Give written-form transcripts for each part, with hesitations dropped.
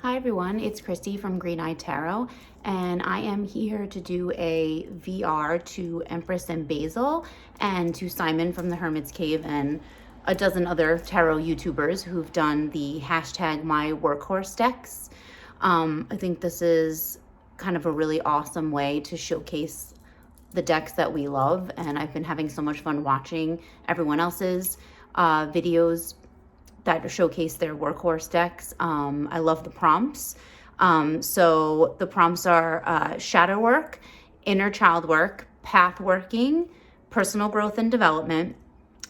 Hi everyone, it's Christy from Green Eye Tarot, and I am here to do a VR to Empress and Basil and to Simon from the Hermit's Cave and a dozen other tarot YouTubers who've done the hashtag myworkhorsedecks. I think this is kind of a really awesome way to showcase the decks that we love, and I've been having so much fun watching everyone else's videos that showcase their workhorse decks. I love the prompts. So the prompts are shadow work, inner child work, pathworking, personal growth and development,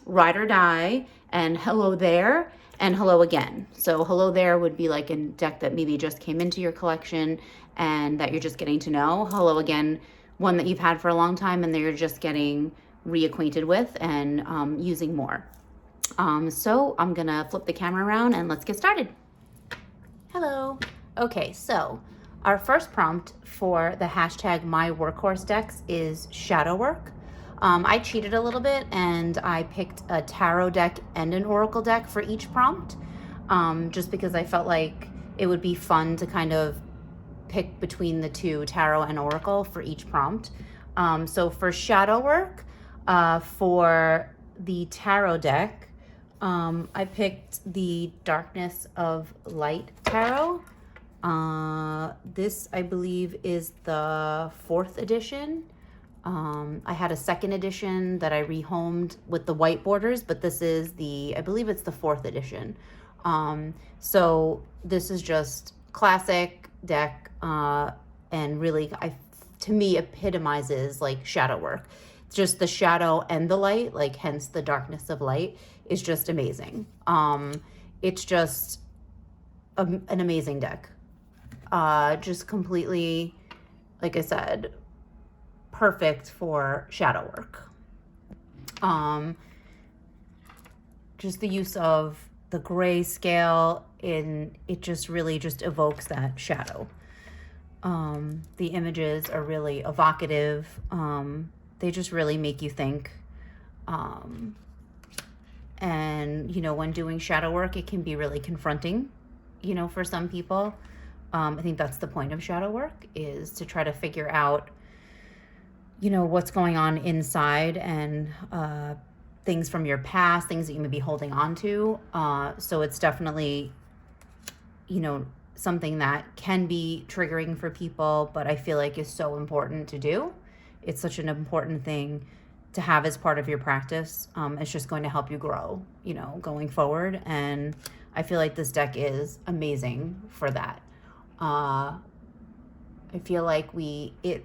ride or die, and hello there, and hello again. So hello there would be like a deck that maybe just came into your collection and that you're just getting to know. Hello again, one that you've had for a long time and that you're just getting reacquainted with and using more. So I'm gonna flip the camera around and let's get started. Hello. Okay, so our first prompt for the hashtag myworkhorsedecks is shadow work. I cheated a little bit and I picked a tarot deck and an oracle deck for each prompt, just because I felt like it would be fun to kind of pick between the two, tarot and oracle, for each prompt. So for shadow work, for the tarot deck, I picked the Darkness of Light Tarot. This, I believe, is the 4th edition. I had a 2nd edition that I rehomed with the white borders, but this is I believe it's the 4th edition. So this is just classic deck, and really, to me, epitomizes like shadow work. Just the shadow and the light, like hence the Darkness of Light, is just amazing. It's just an amazing deck. Just completely, like I said, perfect for shadow work. Just the use of the gray scale it just really just evokes that shadow. The images are really evocative. They just really make you think. And, when doing shadow work, it can be really confronting, for some people. I think that's the point of shadow work, is to try to figure out, what's going on inside and things from your past, things that you may be holding on to. So it's definitely, something that can be triggering for people, but I feel like is so important to do. It's such an important thing to have as part of your practice. It's just going to help you grow, going forward. And I feel like this deck is amazing for that. I feel like it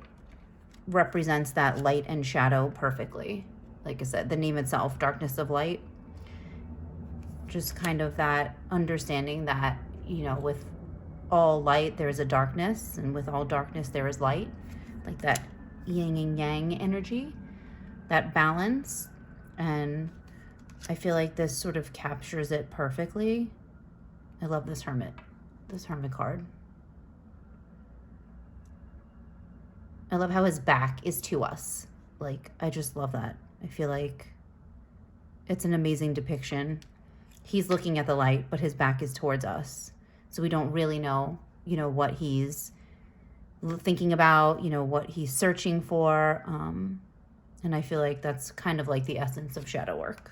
represents that light and shadow perfectly. Like I said, the name itself, Darkness of Light, just kind of that understanding that, with all light, there is a darkness, and with all darkness, there is light. Like that yin and yang energy, that balance. And I feel like this sort of captures it perfectly. I love this Hermit card. I love how his back is to us. Like, I just love that. I feel like it's an amazing depiction. He's looking at the light, but his back is towards us. So we don't really know, what he's thinking about, what he's searching for. And I feel like that's kind of like the essence of shadow work.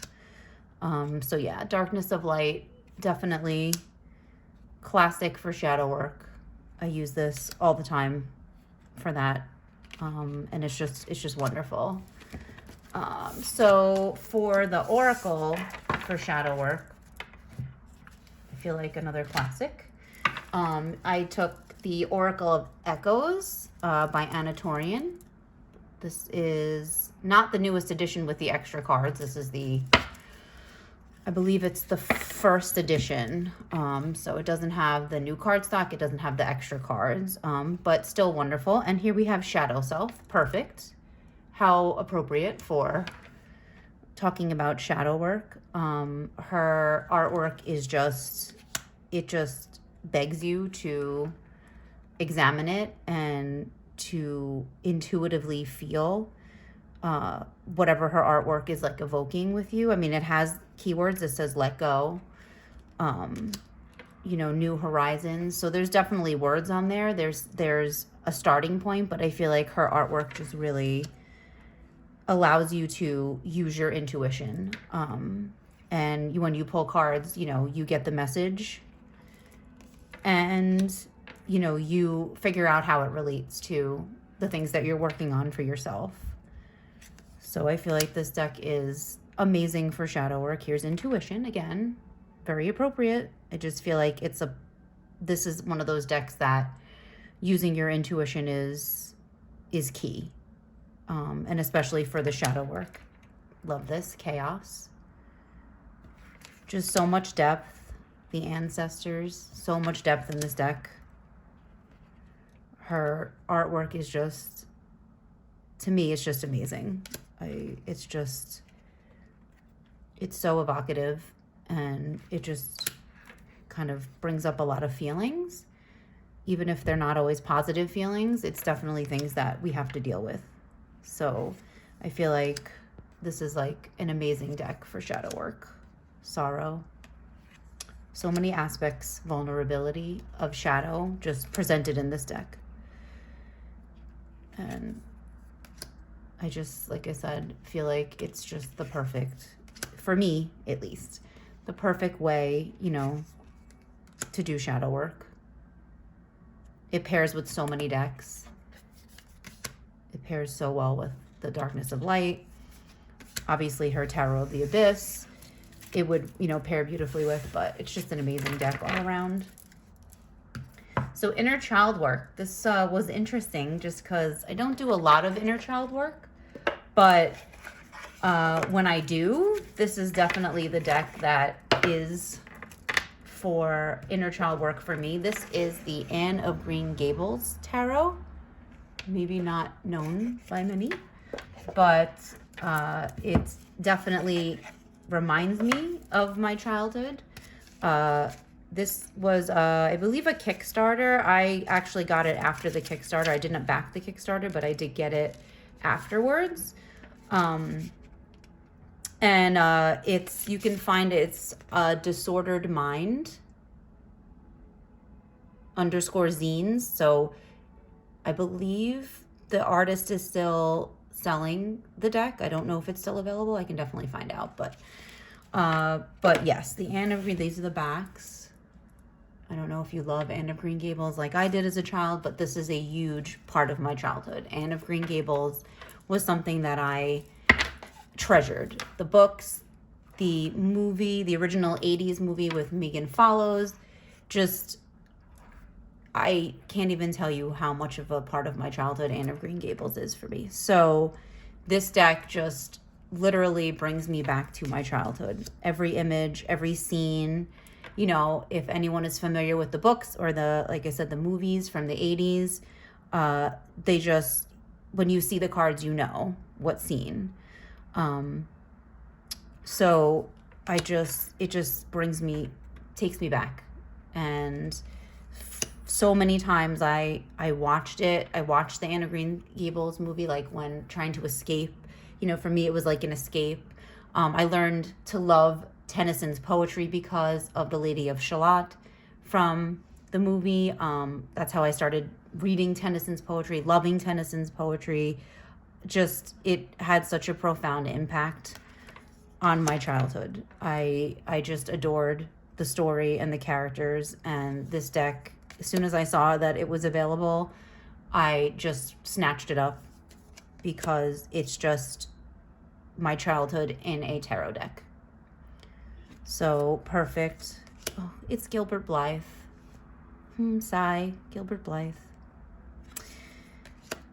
So yeah, Darkness of Light, definitely classic for shadow work. I use this all the time for that. And it's just wonderful. So for the oracle for shadow work, I feel like another classic. I took the Oracle of Echoes by Anatorian. This is not the newest edition with the extra cards. This is I believe it's the 1st edition. So it doesn't have the new card stock. It doesn't have the extra cards, but still wonderful. And here we have Shadow Self. Perfect. How appropriate for talking about shadow work. Her artwork is it just begs you to examine it and to intuitively feel whatever her artwork is like evoking with you. I mean, it has keywords that says let go, new horizons. So there's definitely words on there. There's a starting point, but I feel like her artwork just really allows you to use your intuition. And when you pull cards, you get the message, and you figure out how it relates to the things that you're working on for yourself. So I feel like this deck is amazing for shadow work. Here's intuition again, very appropriate. I just feel like this is one of those decks that using your intuition is key, and especially for the shadow work. Love this. Chaos. Just so much depth. The ancestors, so much depth in this deck. Her artwork is just, to me, it's just amazing. It's so evocative, and it just kind of brings up a lot of feelings. Even if they're not always positive feelings, it's definitely things that we have to deal with. So I feel like this is like an amazing deck for shadow work. Sorrow. So many aspects, vulnerability of shadow just presented in this deck. And I just, like I said, feel like it's just the perfect, for me at least, the perfect way, to do shadow work. It pairs with so many decks. It pairs so well with the Darkness of Light. Obviously her Tarot of the Abyss. It would, pair beautifully with, but it's just an amazing deck all around. So inner child work. This was interesting just because I don't do a lot of inner child work, but when I do, this is definitely the deck that is for inner child work for me. This is the Anne of Green Gables Tarot. Maybe not known by many, but it definitely reminds me of my childhood. This was, I believe, a Kickstarter. I actually got it after the Kickstarter. I didn't back the Kickstarter, but I did get it afterwards. And you can find it's Disordered Mind _zines. So I believe the artist is still selling the deck. I don't know if it's still available. I can definitely find out, but yes, the Anne of Green, these are the backs. I don't know if you love Anne of Green Gables like I did as a child, but this is a huge part of my childhood. Anne of Green Gables was something that I treasured. The books, the movie, the original 80s movie with Megan Follows, just, I can't even tell you how much of a part of my childhood Anne of Green Gables is for me. So this deck just literally brings me back to my childhood. Every image, every scene, if anyone is familiar with the books or like I said, the movies from the 80s, they just, when you see the cards, what scene. So it just takes me back. And so many times I watched it. I watched the Anne of Green Gables movie, like when trying to escape. For me, it was like an escape. I learned to love Tennyson's poetry because of The Lady of Shalott from the movie. That's how I started reading Tennyson's poetry, loving Tennyson's poetry. Just, it had such a profound impact on my childhood. I just adored the story and the characters, and this deck, as soon as I saw that it was available, I just snatched it up because it's just my childhood in a tarot deck. So perfect. Oh, it's Gilbert Blythe. Sigh, Gilbert Blythe.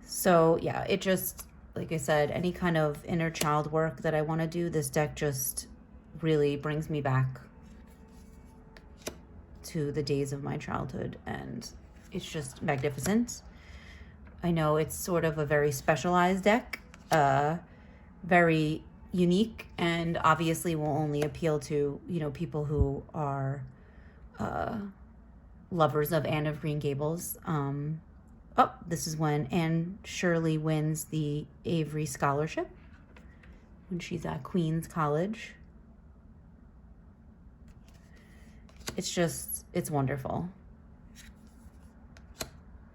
So yeah, it just, like I said, any kind of inner child work that I want to do, this deck just really brings me back to the days of my childhood, and it's just magnificent. I know it's sort of a very specialized deck, very unique, and obviously will only appeal to, people who are lovers of Anne of Green Gables. This is when Anne Shirley wins the Avery Scholarship when she's at Queen's College. it's wonderful.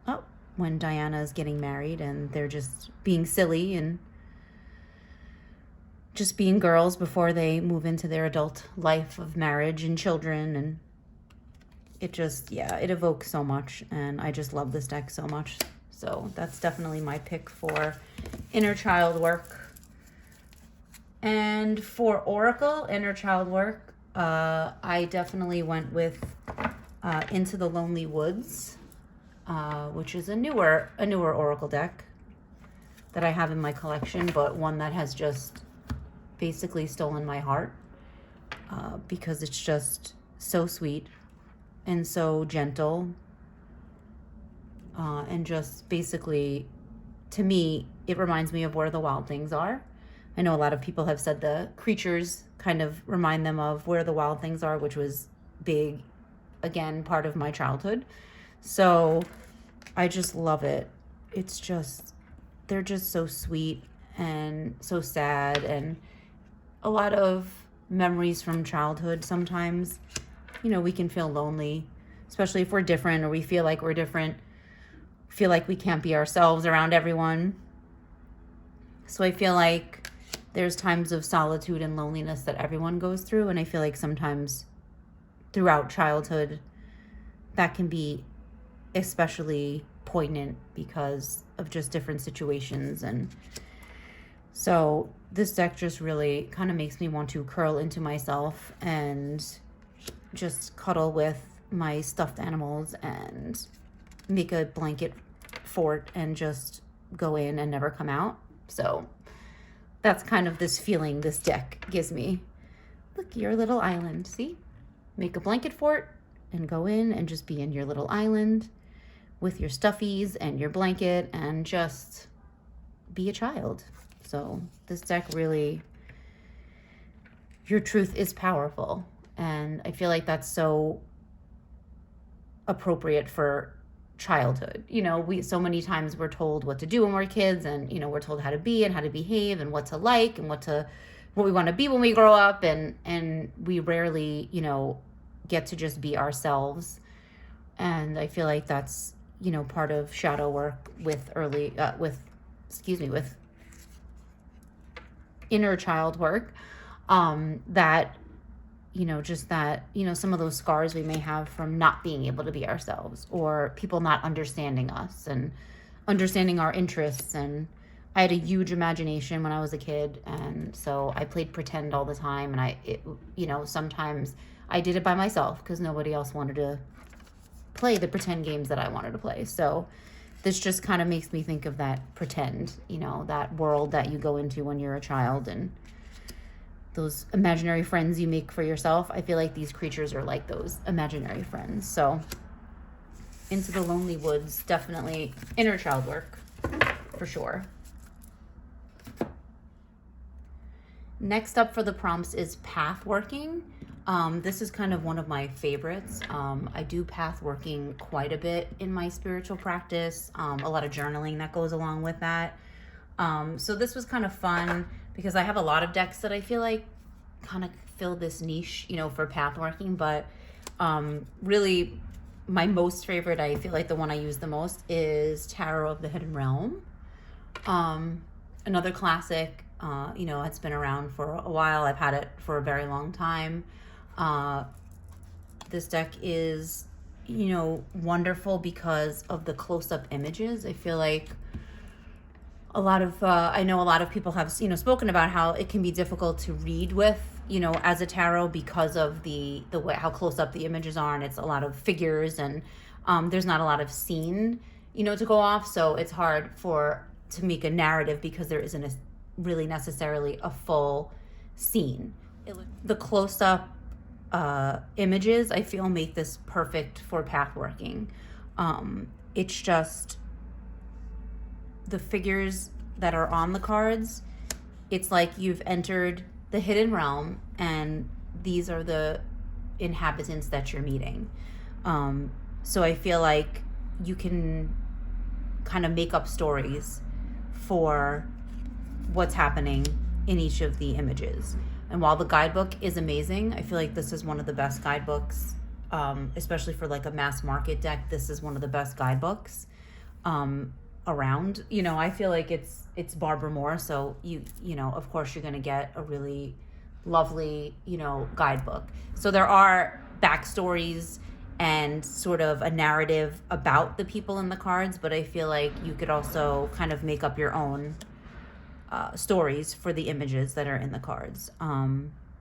Oh, when Diana is getting married and they're just being silly and just being girls before they move into their adult life of marriage and children. And it just, yeah, it evokes so much. And I just love this deck so much. So that's definitely my pick for inner child work. And for Oracle, inner child work, I definitely went with Into the Lonely Woods, which is a newer Oracle deck that I have in my collection, but one that has just basically stolen my heart because it's just so sweet and so gentle, and just basically, to me, it reminds me of Where the Wild Things Are. I know a lot of people have said the creatures kind of remind them of Where the Wild Things Are, which was big, again, part of my childhood. So I just love it. It's just, they're just so sweet and so sad, and a lot of memories from childhood. Sometimes, you know, we can feel lonely, especially if we're different or we feel like we're different, feel like we can't be ourselves around everyone. So I feel like there's times of solitude and loneliness that everyone goes through, and I feel like sometimes throughout childhood that can be especially poignant because of just different situations. And so this deck just really kind of makes me want to curl into myself and just cuddle with my stuffed animals and make a blanket fort and just go in and never come out. So that's kind of this feeling this deck gives me. Look, your little island, see? Make a blanket fort and go in and just be in your little island with your stuffies and your blanket and just be a child. So this deck really, your truth is powerful. And I feel like that's so appropriate for childhood. You know, so many times we're told what to do when we're kids, and, you know, we're told how to be and how to behave and what to like and what we want to be when we grow up. And we rarely, you know, get to just be ourselves. And I feel like that's, you know, part of shadow work with with inner child work, that, you know, just that, you know, some of those scars we may have from not being able to be ourselves, or people not understanding us and understanding our interests. And I had a huge imagination when I was a kid, and so I played pretend all the time. And you know, sometimes I did it by myself because nobody else wanted to play the pretend games that I wanted to play. So this just kind of makes me think of that pretend, you know, that world that you go into when you're a child, and those imaginary friends you make for yourself. I feel like these creatures are like those imaginary friends. So Into the Lonely Woods, definitely inner child work for sure. Next up for the prompts is Pathworking. This is kind of one of my favorites. I do Pathworking quite a bit in my spiritual practice. A lot of journaling that goes along with that. So this was kind of fun because I have a lot of decks that I feel like kind of fill this niche, you know, for Pathworking. But really, my most favorite, I feel like the one I use the most, is Tarot of the Hidden Realm. Another classic. You know, it's been around for a while. I've had it for a very long time. This deck is, you know, wonderful because of the close-up images. I feel like I know a lot of people have, you know, spoken about how it can be difficult to read with, you know, as a tarot because of the way how close up the images are, and it's a lot of figures, and there's not a lot of scene, you know, to go off. So it's hard to make a narrative because there isn't really necessarily a full scene. The close-up images, I feel, make this perfect for Pathworking. It's just the figures that are on the cards. It's like you've entered the hidden realm, and these are the inhabitants that you're meeting. So I feel like you can kind of make up stories for what's happening in each of the images. And while the guidebook is amazing, I feel like this is one of the best guidebooks especially for like a mass market deck. This is one of the best guidebooks around. You know, I feel like it's Barbara Moore, so you know, of course you're going to get a really lovely, you know, guidebook. So there are backstories and sort of a narrative about the people in the cards, but I feel like you could also kind of make up your own stories for the images that are in the cards.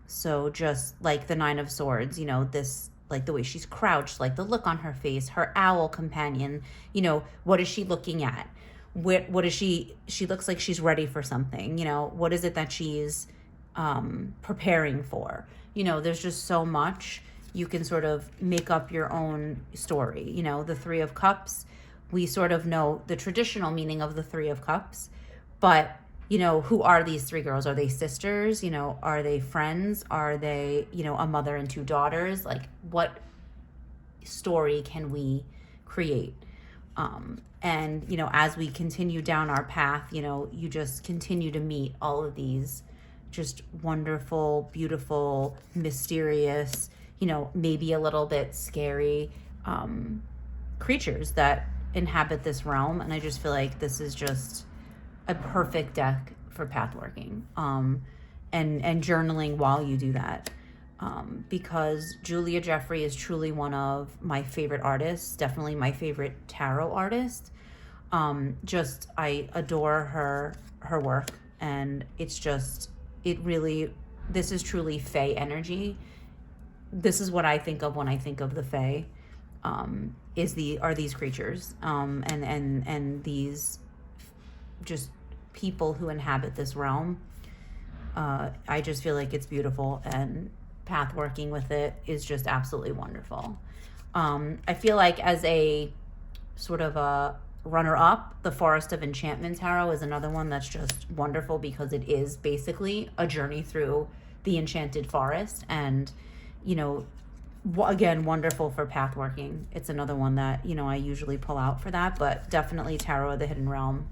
So just like the Nine of Swords, you know, this, like the way she's crouched, like the look on her face, her owl companion, you know, what is she looking at? What is she looks like she's ready for something, you know, what is it that she's preparing for? You know, there's just so much. You can sort of make up your own story. You know, the Three of Cups, we sort of know the traditional meaning of the Three of Cups, but you know, who are these three girls? Are they sisters? You know, are they friends? Are they, you know, a mother and two daughters? Like, what story can we create? And, you know, as we continue down our path, you know, you just continue to meet all of these just wonderful, beautiful, mysterious, you know, maybe a little bit scary creatures that inhabit this realm. And I just feel like this is just a perfect deck for pathworking and journaling while you do that, because Julia Jeffrey is truly one of my favorite artists, definitely my favorite tarot artist. Just I adore her work, and it's just, it really, this is truly Fae energy. This is what I think of when I think of the Fae, are these creatures, and these just people who inhabit this realm. I just feel like it's beautiful, and pathworking with it is just absolutely wonderful. I feel like as a sort of a runner-up, the Forest of Enchantment Tarot is another one that's just wonderful, because it is basically a journey through the enchanted forest, and you know, again, wonderful for pathworking. It's another one that, you know, I usually pull out for that, but definitely Tarot of the Hidden Realm,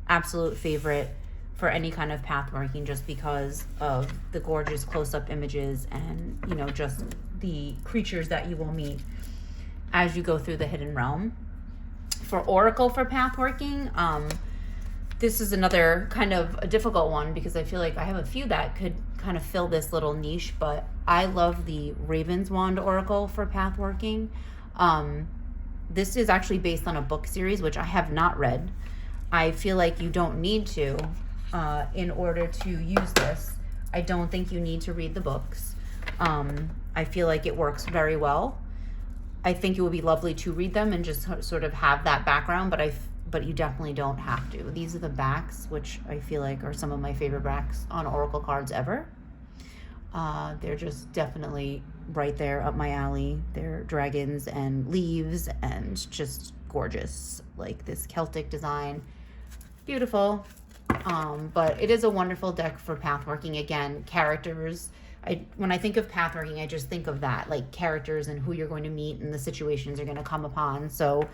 absolute favorite for any kind of pathworking, just because of the gorgeous close-up images and, you know, just the creatures that you will meet as you go through the Hidden Realm. For Oracle for pathworking, this is another kind of a difficult one, because I feel like I have a few that could kind of fill this little niche, but I love the Raven's Wand Oracle for pathworking. This is actually based on a book series, which I have not read. I feel like you don't need to in order to use this. I don't think you need to read the books. I feel like it works very well. I think it would be lovely to read them and just sort of have that background, but you definitely don't have to. These are the backs, which I feel like are some of my favorite backs on Oracle cards ever. They're just definitely right there up my alley. They're dragons and leaves and just gorgeous, like this Celtic design. Beautiful. But it is a wonderful deck for pathworking. Again, characters. When I think of pathworking, I just think of that, like characters and who you're going to meet and the situations you're going to come upon. So,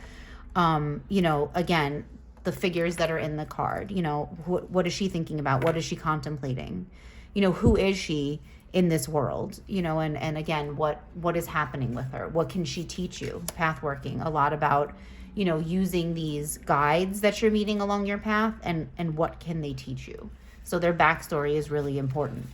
you know, again, the figures that are in the card, you know, what is she thinking about? What is she contemplating? You know, who is she in this world? You know, and again, what is happening with her? What can she teach you? Pathworking, a lot about, you know, using these guides that you're meeting along your path, and what can they teach you? So their backstory is really important.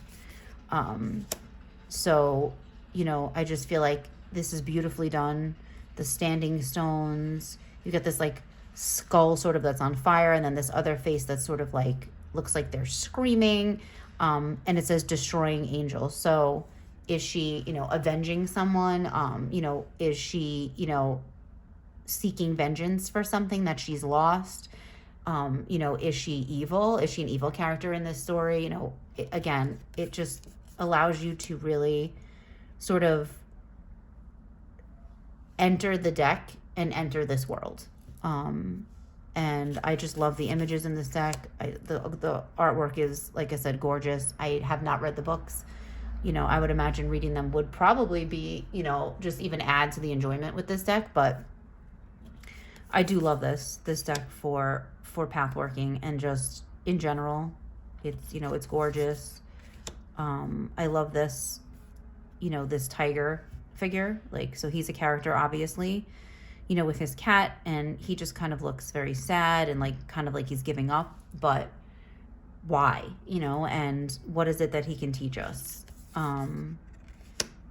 So, you know, I just feel like this is beautifully done. The standing stones, you get this like skull sort of that's on fire, and then this other face that's sort of like, looks like they're screaming. And it says destroying angels. So is she, you know, avenging someone? You know, is she, you know, seeking vengeance for something that she's lost? You know, is she evil? Is she an evil character in this story? You know, again, it just allows you to really sort of enter the deck and enter this world. And I just love the images in this deck. The artwork is, like I said, gorgeous. I have not read the books. You know, I would imagine reading them would probably be, you know, just even add to the enjoyment with this deck. But I do love this deck for pathworking, and just in general, it's, you know, it's gorgeous. I love this, you know, this tiger figure. Like, so he's a character, obviously, you know, with his cat, and he just kind of looks very sad and like kind of like he's giving up, but why, you know, and what is it that he can teach us?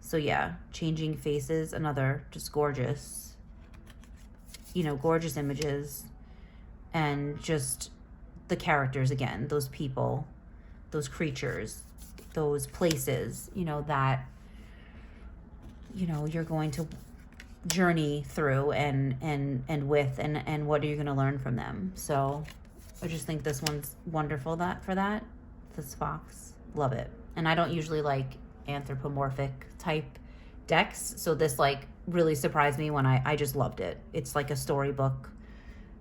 So yeah, Changing Faces, another just gorgeous, you know, gorgeous images, and just the characters again, those people, those creatures, those places, you know, that, you know, you're going to journey through and with, and what are you going to learn from them? So I just think this one's wonderful for that. This fox, love it. And I don't usually like anthropomorphic type decks, so this like really surprised me when I just loved it. It's like a storybook.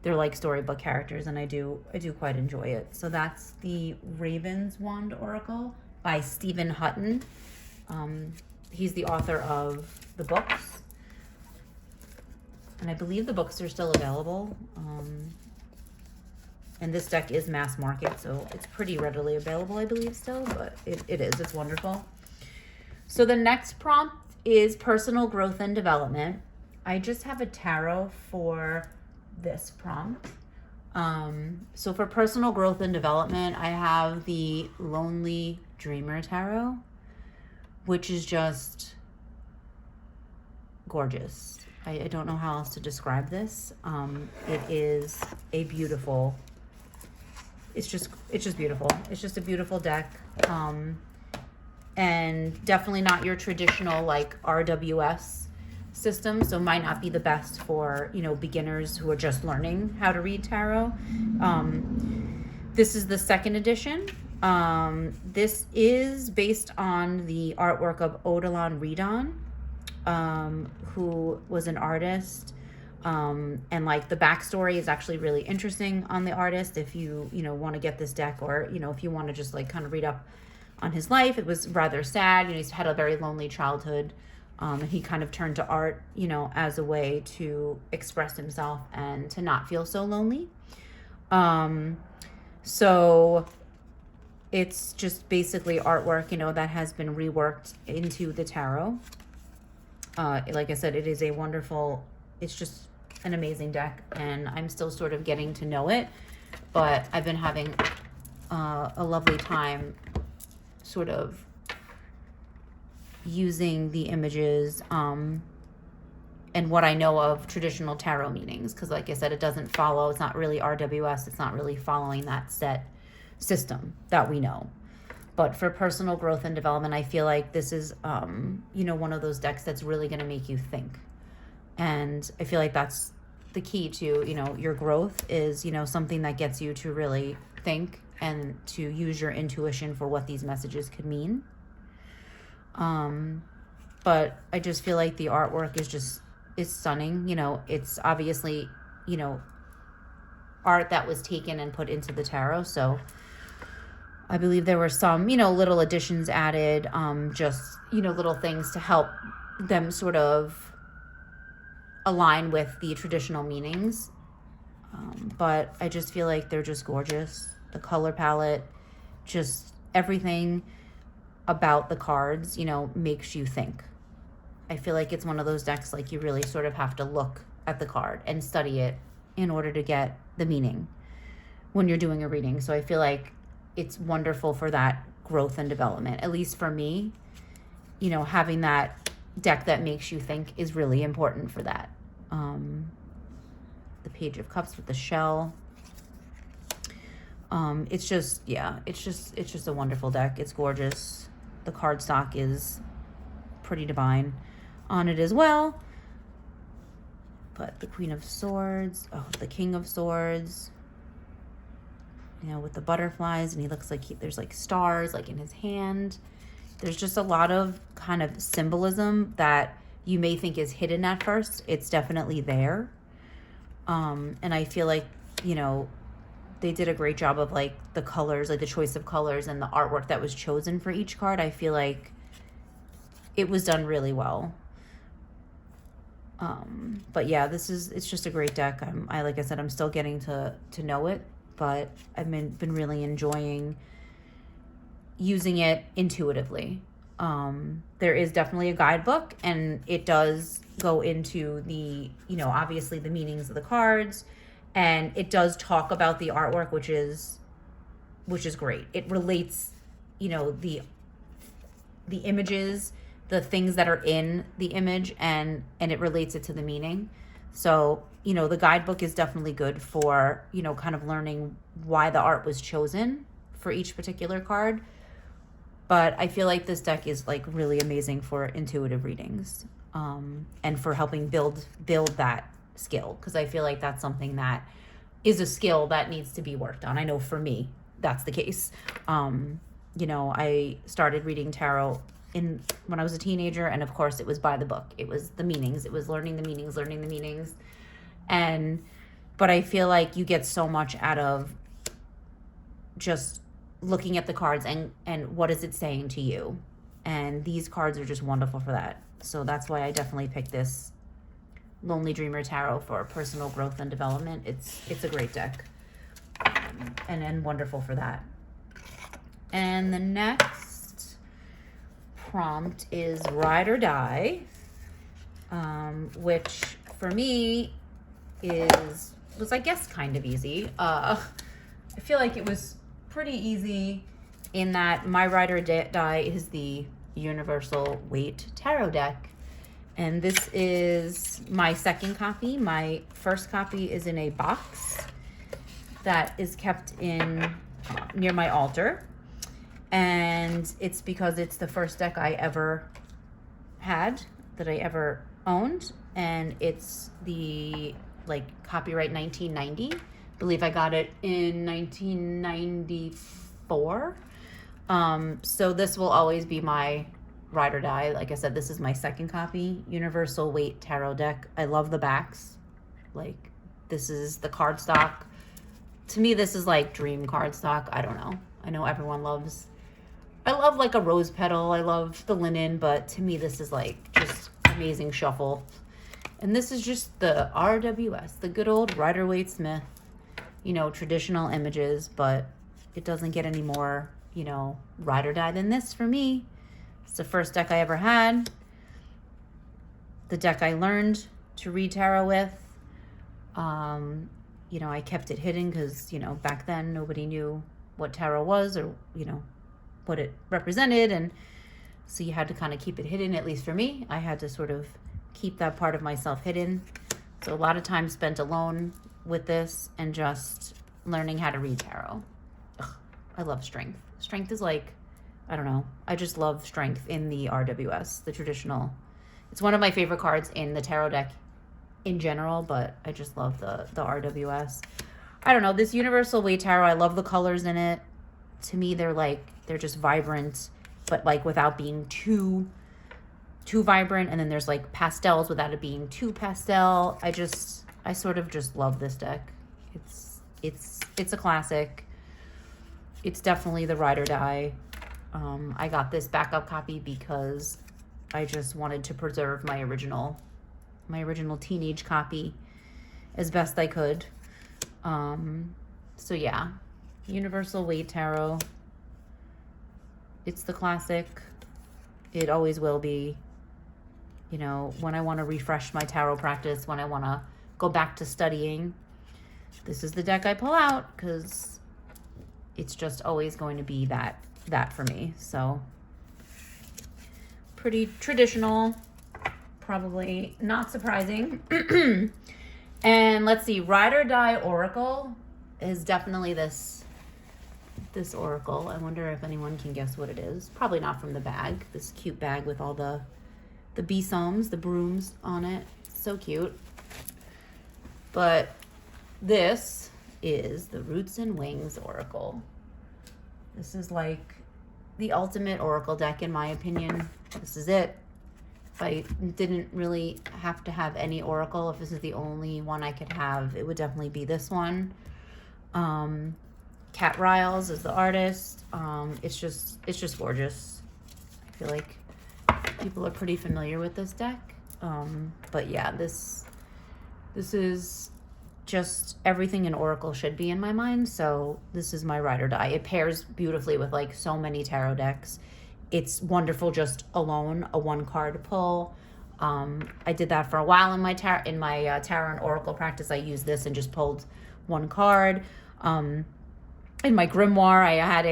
They're like storybook characters, and I do quite enjoy it. So that's the Raven's Wand Oracle by Stephen Hutton. He's the author of the books, and I believe the books are still available. And this deck is mass market, so it's pretty readily available, I believe, still, but it is. It's wonderful. So the next prompt is personal growth and development. I just have a tarot for this prompt. So for personal growth and development, I have the Lonely Dreamer Tarot, which is just gorgeous. I don't know how else to describe this. It is a beautiful, it's just beautiful. It's just a beautiful deck. And definitely not your traditional like RWS system, so might not be the best for, you know, beginners who are just learning how to read tarot. This is the second edition. This is based on the artwork of Odilon Redon, who was an artist. And like the backstory is actually really interesting on the artist. If you know, want to get this deck, or, you know, if you want to just like kind of read up on his life, it was rather sad. You know, he's had a very lonely childhood. And he kind of turned to art, you know, as a way to express himself and to not feel so lonely. So it's just basically artwork, you know, that has been reworked into the tarot. Like I said, it is a wonderful, it's just an amazing deck, and I'm still sort of getting to know it, but I've been having a lovely time sort of using the images and what I know of traditional tarot meanings, because like I said, it doesn't follow, it's not really RWS, it's not really following that set system that we know. But for personal growth and development, I feel like this is you know, one of those decks that's really going to make you think. And I feel like that's the key to, you know, your growth is, you know, something that gets you to really think and to use your intuition for what these messages could mean. But I just feel like the artwork is stunning. You know, it's obviously, you know, art that was taken and put into the tarot. So I believe there were some, you know, little additions added, just, you know, little things to help them sort of align with the traditional meanings. But I just feel like they're just gorgeous. The color palette, just everything about the cards, you know, makes you think. I feel like it's one of those decks, like you really sort of have to look at the card and study it in order to get the meaning when you're doing a reading. So I feel like it's wonderful for that growth and development. At least for me, you know, having that deck that makes you think is really important for that. The Page of Cups with the shell. It's just, yeah, it's just a wonderful deck. It's gorgeous. The cardstock is pretty divine on it as well. But the Queen of Swords, the King of Swords, you know, with the butterflies, and he looks like there's like stars like in his hand. There's just a lot of kind of symbolism that you may think is hidden at first. It's definitely there. And I feel like, you know, they did a great job of like the colors, like the choice of colors and the artwork that was chosen for each card. I feel like it was done really well. But yeah, it's just a great deck. Like I said, I'm still getting to know it, but I've been really enjoying using it intuitively. There is definitely a guidebook, and it does go into the, obviously the meanings of the cards, and it does talk about the artwork, which is great. It relates, the images, the things that are in the image, and it relates it to the meaning. So, the guidebook is definitely good for, kind of learning why the art was chosen for each particular card. But I feel like this deck is like really amazing for intuitive readings, and for helping build that skill, because I feel like that's something that is a skill that needs to be worked on. I know for me that's the case. I started reading tarot when I was a teenager, and of course it was by the book. It was the meanings. It was learning the meanings. But I feel like you get so much out of just looking at the cards and what is it saying to you. And these cards are just wonderful for that. So that's why I definitely picked this Lonely Dreamer Tarot for personal growth and development. It's a great deck, and wonderful for that. And the next prompt is Ride or Die, which for me was I guess kind of easy. I feel like it was pretty easy in that my Ride or Die is the Universal Weight Tarot deck. And this is my second copy. My first copy is in a box that is kept in near my altar. And it's because it's the first deck I ever had, that I ever owned. And it's the copyright 1990. I believe I got it in 1994. So this will always be my Ride or Die. Like I said, this is my second copy, Universal Weight Tarot deck. I love the backs. This is the cardstock. To me, this is like dream cardstock. I don't know. I know everyone loves. I love like a rose petal. I love the linen, but to me, this is just amazing shuffle. And this is just the RWS, the good old Rider-Waite Smith, traditional images, but it doesn't get any more, Ride or Die than this for me. It's the first deck I ever had. The deck I learned to read tarot with. I kept it hidden because, back then nobody knew what tarot was or, what it represented. And so you had to kind of keep it hidden, at least for me. I had to sort of keep that part of myself hidden. So a lot of time spent alone with this and just learning how to read tarot. I love strength. Strength is I don't know. I just love strength in the RWS, the traditional. It's one of my favorite cards in the tarot deck in general, but I just love the RWS. I don't know. This Universal Weight Tarot, I love the colors in it. To me, they're just vibrant, but without being too vibrant. And then there's pastels without it being too pastel. I sort of just love this deck. It's a classic. It's definitely the Ride or Die. I got this backup copy because I just wanted to preserve my original teenage copy as best I could. So yeah, Universal Weight Tarot. It's the classic. It always will be. When I want to refresh my tarot practice, when I want to go back to studying, this is the deck I pull out because it's just always going to be that for me. So pretty traditional, probably not surprising. And let's see, Ride or Die Oracle is definitely this oracle. I wonder if anyone can guess what it is. Probably not from the bag, this cute bag with all the besoms, the brooms on it. So cute. But this is the Roots and Wings Oracle. This is the ultimate oracle deck in my opinion. This is it. If I didn't really have to have any oracle, if this is the only one I could have, it would definitely be this one. Kat Riles is the artist. It's just gorgeous. I feel like people are pretty familiar with this deck. But yeah, this is just everything an oracle should be in my mind. So this is my Ride or Die. It pairs beautifully with so many tarot decks. it's wonderful just alone, a one card pull. I did that for a while in my tarot and oracle practice. I used this and just pulled one card. In my grimoire, I had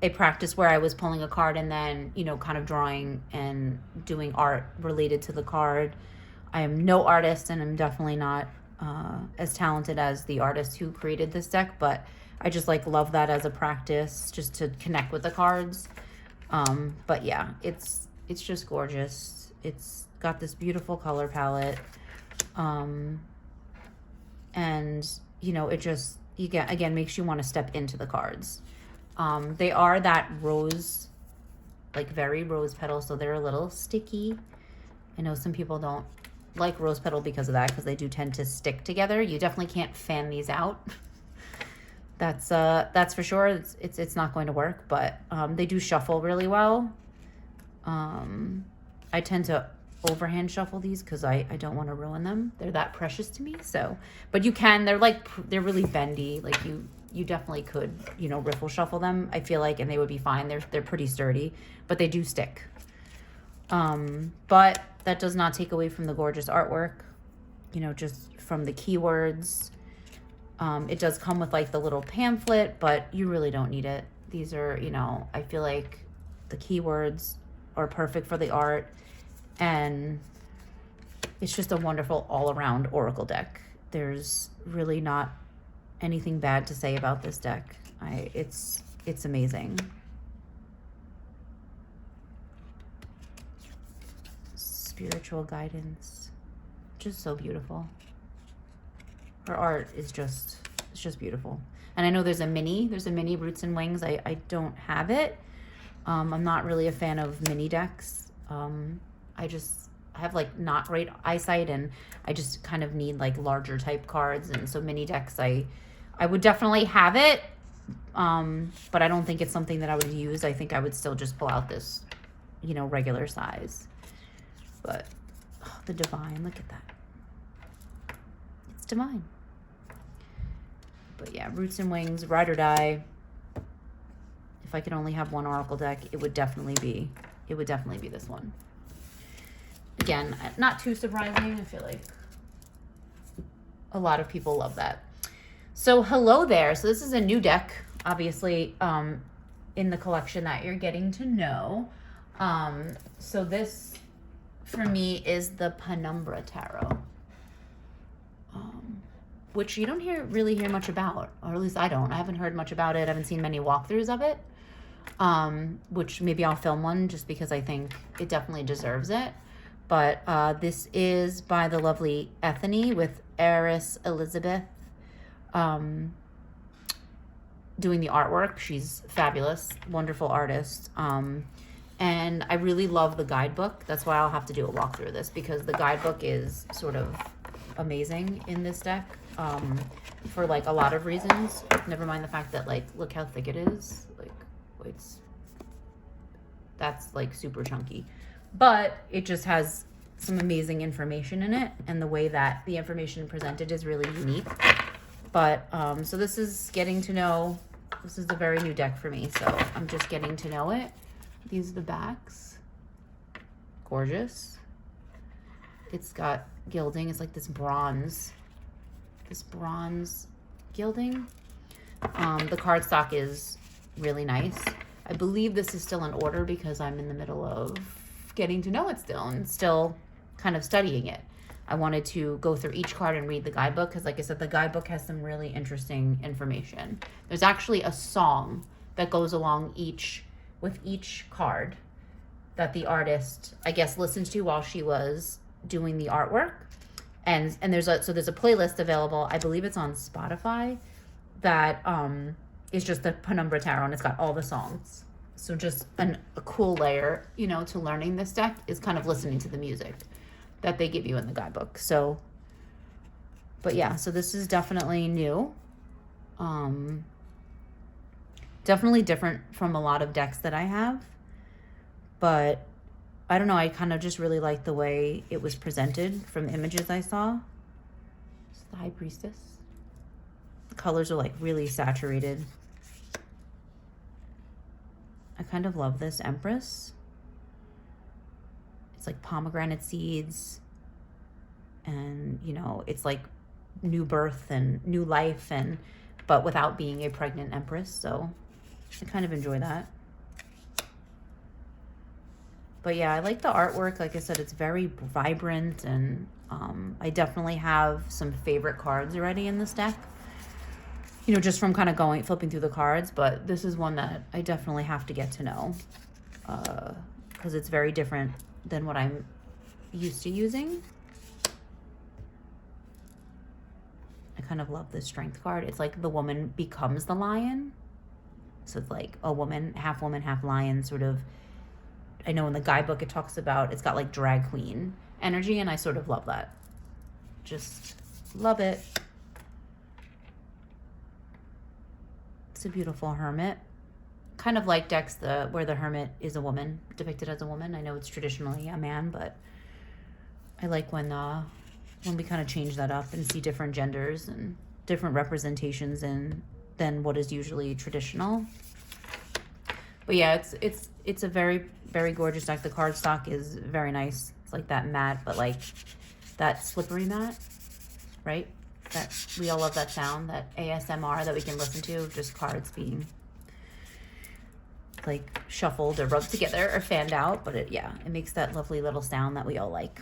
a practice where I was pulling a card and then, you know, kind of drawing and doing art related to the card. I am no artist, and I'm definitely not as talented as the artist who created this deck, but I just like love that as a practice, just to connect with the cards. But yeah, it's just gorgeous. It's got this beautiful color palette. And you know, it just, again, makes you want to step into the cards. They are that rose, like very rose petal, so they're a little sticky. I know some people don't like rose petal because of that, because they do tend to stick together. You definitely can't fan these out. That's for sure. It's not going to work, but they do shuffle really well. I tend to overhand shuffle these because I don't want to ruin them. They're that precious to me. So, but you can. They're really bendy. Like you definitely could, you know, riffle shuffle them, I feel like, and they would be fine. They're pretty sturdy, but they do stick. But that does not take away from the gorgeous artwork, you know, just from the keywords. It does come with like the little pamphlet, but you really don't need it. These are, you know, I feel like the keywords are perfect for the art, and it's just a wonderful all-around oracle deck. There's really not anything bad to say about this deck. It's amazing. Spiritual guidance, just so beautiful. Her art is it's just beautiful. And I know there's a mini Roots and Wings. I don't have it. I'm not really a fan of mini decks. I have like not great eyesight, and I just kind of need like larger type cards. And so mini decks, I would definitely have it. But I don't think it's something that I would use. I think I would still just pull out this, you know, regular size. But the Divine, look at that. It's divine. But yeah, Roots and Wings, Ride or Die. If I could only have one oracle deck, it would definitely be this one. Again, not too surprising. I feel like a lot of people love that. So hello there. So this is a new deck, obviously, in the collection that you're getting to know. So this, for me, is the Penumbra Tarot, which you don't really hear much about, or at least I don't. I haven't heard much about it. I haven't seen many walkthroughs of it, which maybe I'll film one just because I think it definitely deserves it. But this is by the lovely Ethony with Eris Elizabeth doing the artwork. She's fabulous, wonderful artist. And I really love the guidebook. That's why I'll have to do a walkthrough of this, because the guidebook is sort of amazing in this deck, for like a lot of reasons. Never mind the fact that, like, look how thick it is. Like, that's like super chunky, but it just has some amazing information in it, and the way that the information presented is really unique. But so this is getting to know. This is a very new deck for me, so I'm just getting to know it. These are the backs. Gorgeous. It's got gilding. It's like this bronze gilding. The cardstock is really nice. I believe this is still in order because I'm in the middle of getting to know it still and still kind of studying it. I wanted to go through each card and read the guidebook because, like I said, the guidebook has some really interesting information. There's actually a song that goes along with each card that the artist, I guess, listened to while she was doing the artwork. And there's a playlist available. I believe it's on Spotify that is just the Penumbra Tarot, and it's got all the songs. So just a cool layer, you know, to learning this deck is kind of listening to the music that they give you in the guidebook. So, but yeah, so this is definitely new. Definitely different from a lot of decks that I have, but I don't know, I kind of just really like the way it was presented from images I saw. It's the High Priestess. The colors are like really saturated. I kind of love this Empress. It's like pomegranate seeds, and you know, it's like new birth and new life, and but without being a pregnant Empress. So I kind of enjoy that. But yeah, I like the artwork. Like I said, it's very vibrant, and I definitely have some favorite cards already in this deck. You know, just from kind of flipping through the cards, but this is one that I definitely have to get to know, because it's very different than what I'm used to using. I kind of love this strength card. It's like the woman becomes the lion. So it's like a woman, half lion, sort of. I know in the guidebook it talks about, it's got like drag queen energy, and I sort of love that. Just love it. It's a beautiful hermit. Kind of like decks where the hermit is a woman, depicted as a woman. I know it's traditionally a man, but I like when we kind of change that up and see different genders and different representations than what is usually traditional. But yeah, it's a very, very gorgeous deck. The cardstock is very nice. It's like that matte, but like that slippery matte, right? That we all love that sound, that ASMR that we can listen to, just cards being like shuffled or rubbed together or fanned out. But it makes that lovely little sound that we all like.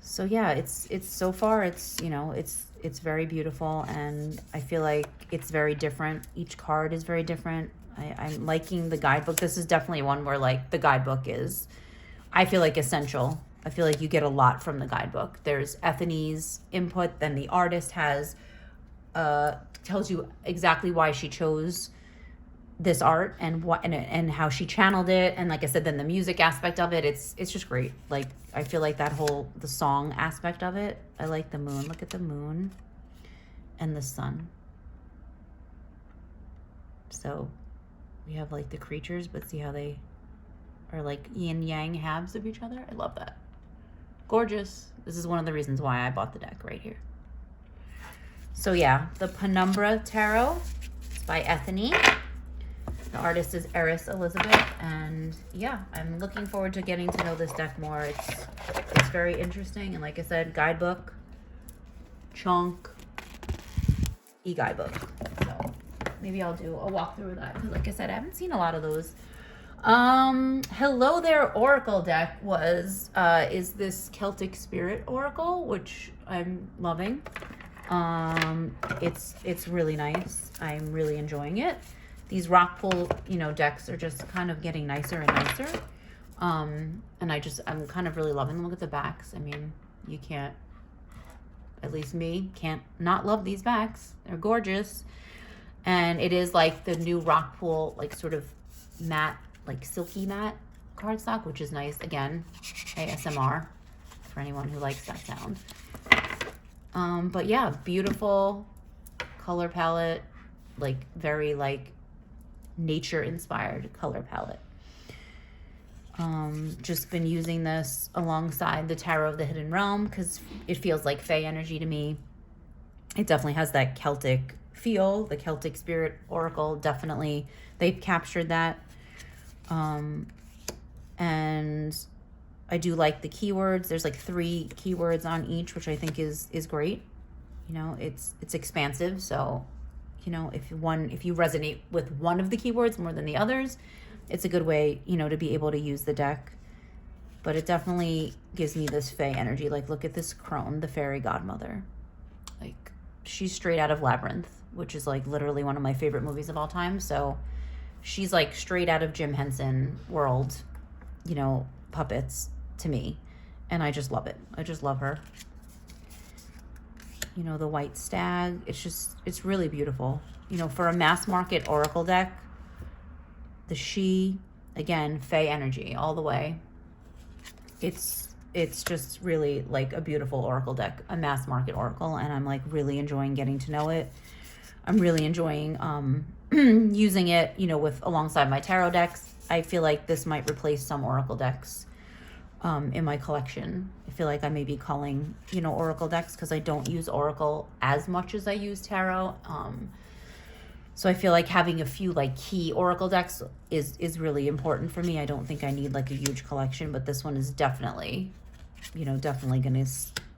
So yeah, it's so far, it's, you know, it's very beautiful, and I feel like it's very different. Each card is very different. I'm liking the guidebook. This is definitely one where like the guidebook is, I feel like, essential. I feel like you get a lot from the guidebook. There's Ethany's input, then the artist has tells you exactly why she chose this art and what and how she channeled it, and like I said, then the music aspect of it, it's just great. Like I feel like the song aspect of it. I like the moon. Look at the moon and the sun. So we have like the creatures, but see how they are like yin yang halves of each other. I love that. Gorgeous. This is one of the reasons why I bought the deck right here. So yeah, the Penumbra Tarot. It's by Ethany. The artist is Eris Elizabeth, and yeah, I'm looking forward to getting to know this deck more. It's very interesting, and like I said, guidebook, chunk, e-guidebook. So maybe I'll do a walkthrough of that, because like I said, I haven't seen a lot of those. Hello There Oracle deck is this Celtic Spirit Oracle, which I'm loving. It's really nice. I'm really enjoying it. These rock pool, decks are just kind of getting nicer and nicer. And I'm kind of really loving them. Look at the backs. I mean, you can't, at least me, can't not love these backs. They're gorgeous. And it is like the new rock pool, like sort of matte, like silky matte cardstock, which is nice. Again, ASMR for anyone who likes that sound. But yeah, beautiful color palette, like very like nature inspired color palette. Just been using this alongside the Tarot of the Hidden Realm because it feels like Fae energy to me. It definitely has that Celtic feel. The Celtic Spirit Oracle, definitely, they've captured that. And I do like the keywords. There's like 3 keywords on each, which I think is great. It's expansive. So, if you resonate with one of the keywords more than the others, it's a good way, to be able to use the deck. But it definitely gives me this Fae energy. Like, look at this crone, the fairy godmother. Like, she's straight out of Labyrinth, which is like literally one of my favorite movies of all time. So she's like straight out of Jim Henson world, puppets to me. And I just love it. I just love her. The white stag. It's really beautiful. For a mass market Oracle deck, the she, again, Fae energy all the way. It's just really like a beautiful Oracle deck, a mass market Oracle, and I'm like really enjoying getting to know it. I'm really enjoying using it, alongside my tarot decks. I feel like this might replace some Oracle decks in my collection. I feel like I may be calling, Oracle decks because I don't use Oracle as much as I use tarot. So I feel like having a few like key oracle decks is really important for me. I don't think I need like a huge collection, but this one is definitely, definitely going to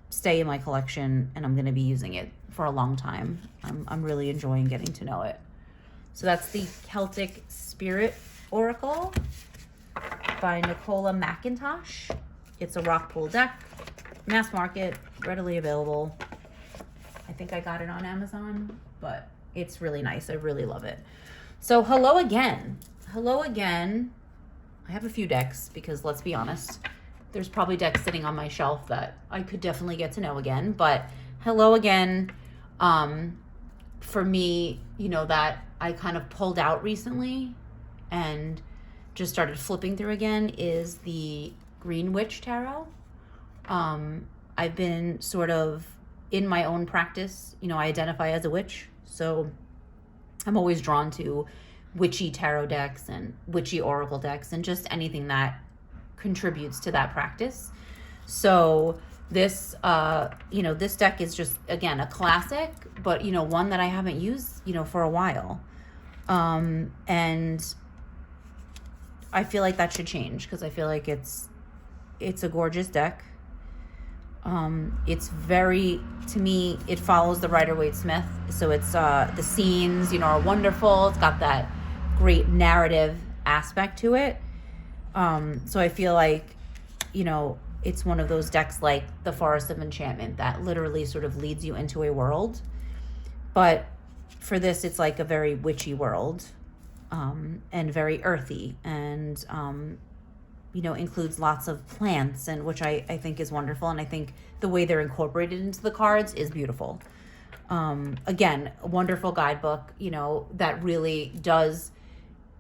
stay in my collection, and I'm going to be using it for a long time. I'm really enjoying getting to know it. So that's the Celtic Spirit Oracle by Nicola McIntosh. It's a rock pool deck, mass market, readily available. I think I got it on Amazon, but it's really nice. I really love it. So hello again. Hello again. I have a few decks because, let's be honest, there's probably decks sitting on my shelf that I could definitely get to know again. But hello again. For me, that I kind of pulled out recently and just started flipping through again is the Green Witch Tarot. I've been sort of in my own practice, I identify as a witch, so I'm always drawn to witchy tarot decks and witchy oracle decks and just anything that contributes to that practice. So this this deck is just, again, a classic, but one that I haven't used for a while, and I feel like that should change because I feel like it's a gorgeous deck. It's very, to me, it follows the Rider-Waite-Smith. So it's, the scenes, are wonderful. It's got that great narrative aspect to it. So I feel like, it's one of those decks like the Forest of Enchantment that literally sort of leads you into a world. But for this, it's like a very witchy world, and very earthy, and, includes lots of plants, and which I think is wonderful. And I think the way they're incorporated into the cards is beautiful. Again, a wonderful guidebook, that really does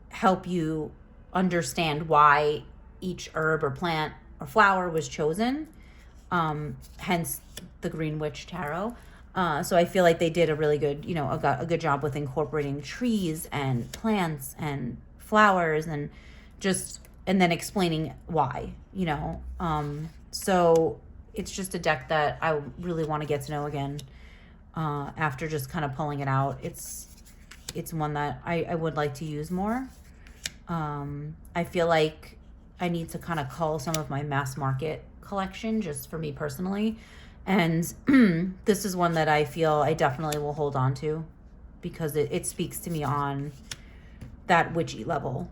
help you understand why each herb or plant or flower was chosen. Hence the Green Witch Tarot. So I feel like they did a really good, a good job with incorporating trees and plants and flowers and then explaining why, so it's just a deck that I really want to get to know again, after just kind of pulling it out. It's one that I would like to use more. I feel like I need to kind of cull some of my mass market collection just for me personally. And this is one that I feel I definitely will hold on to because it speaks to me on that witchy level,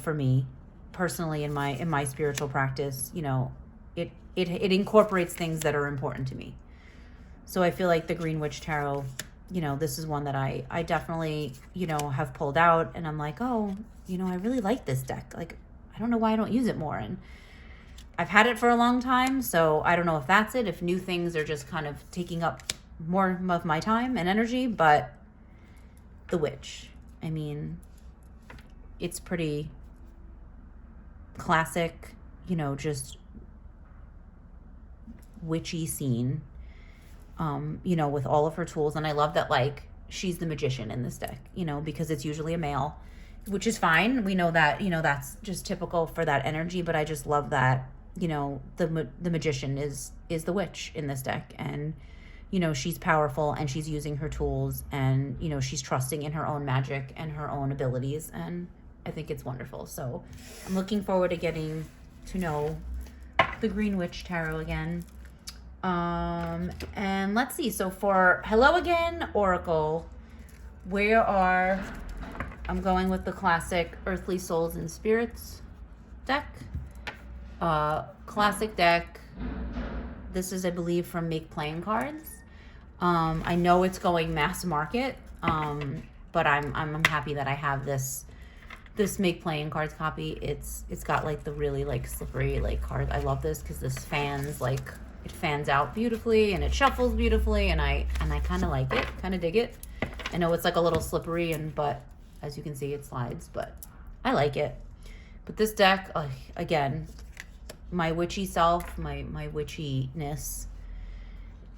for me personally in my spiritual practice. It incorporates things that are important to me. So I feel like the Green Witch Tarot, this is one that I definitely, have pulled out, and I'm like, oh, I really like this deck. Like, I don't know why I don't use it more. And I've had it for a long time, so I don't know if that's it, if new things are just kind of taking up more of my time and energy. But the witch, I mean, it's pretty classic, just witchy scene, with all of her tools. And I love that, like, she's the magician in this deck, because it's usually a male, which is fine. We know that, that's just typical for that energy, but I just love that, the magician is the witch in this deck. And, she's powerful and she's using her tools, and, she's trusting in her own magic and her own abilities. And I think it's wonderful. So I'm looking forward to getting to know the Green Witch Tarot again. And let's see. So for Hello Again Oracle, I'm going with the classic Earthly Souls and Spirits deck. Classic deck. This is, I believe, from Make Playing Cards. I know it's going mass market, but I'm happy that I have this Make Playing Cards copy. It's got like the really like slippery like cards. I love this because this it fans out beautifully and it shuffles beautifully, and I kind of like it, kind of dig it. I know it's like a little slippery, but as you can see, it slides, but I like it. But this deck, again, my witchy self, my witchiness,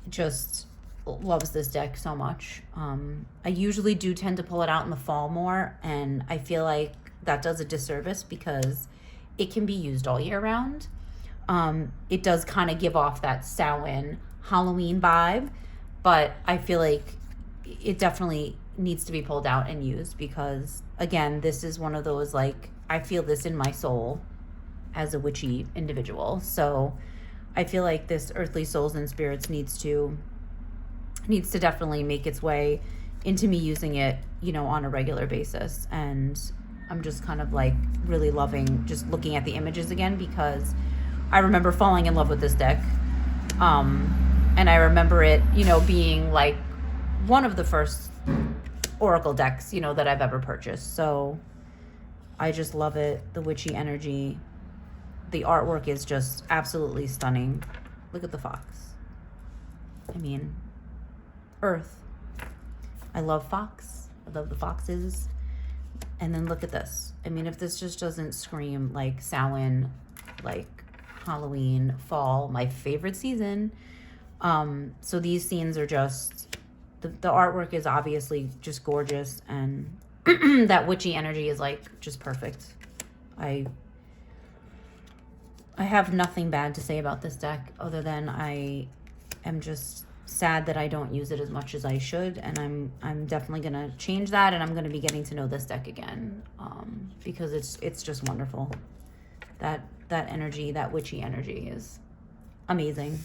just loves this deck so much. I usually do tend to pull it out in the fall more, and I feel like that does a disservice because it can be used all year round. It does kind of give off that Samhain Halloween vibe, but I feel like it definitely needs to be pulled out and used, because again, this is one of those, like, I feel this in my soul as a witchy individual. So I feel like this Earthly Souls and Spirits needs to definitely make its way into me using it, you know, on a regular basis. And I'm just kind of like really loving just looking at the images again, because I remember falling in love with this deck. And I remember it, you know, being like one of the first Oracle decks, you know, that I've ever purchased. So I just love it. The witchy energy. The artwork is just absolutely stunning. Look at the fox. I mean, Earth. I love fox. I love the foxes. And then look at this. I mean, if this just doesn't scream like Samhain, like Halloween, fall, my favorite season. So these scenes are just, the artwork is obviously just gorgeous, and that witchy energy is like just perfect. I have nothing bad to say about this deck, other than I am just sad that I don't use it as much as I should, and I'm definitely gonna change that, and I'm gonna be getting to know this deck again, because it's just wonderful. That energy, that witchy energy, is amazing.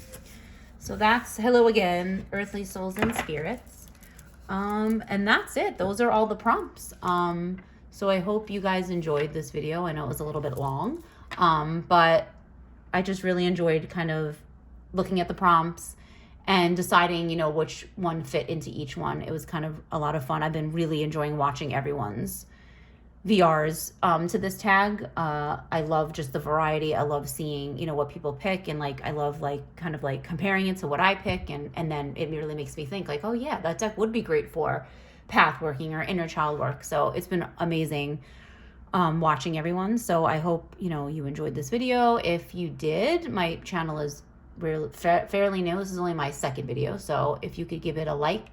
So that's hello again, Earthly Souls and Spirits, and that's it. Those are all the prompts. So I hope you guys enjoyed this video. I know it was a little bit long, but I just really enjoyed kind of looking at the prompts and deciding, you know, which one fit into each one. It was kind of a lot of fun. I've been really enjoying watching everyone's VRs to this tag. I love just the variety. I love seeing, you know, what people pick, and like I love like kind of like comparing it to what I pick, and then it really makes me think like, oh yeah, that deck would be great for pathworking or inner child work. So it's been amazing watching everyone. So I hope, you know, you enjoyed this video. If you did, my channel is really fairly new. This is only my second video, so if you could give it a like,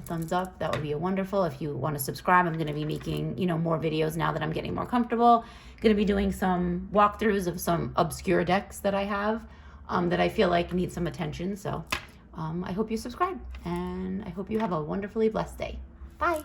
a thumbs up, that would be wonderful. If you want to subscribe, I'm going to be making, you know, more videos now that I'm getting more comfortable. Going to be doing some walkthroughs of some obscure decks that I have that I feel like need some attention. So I hope you subscribe, and I hope you have a wonderfully blessed day. Bye.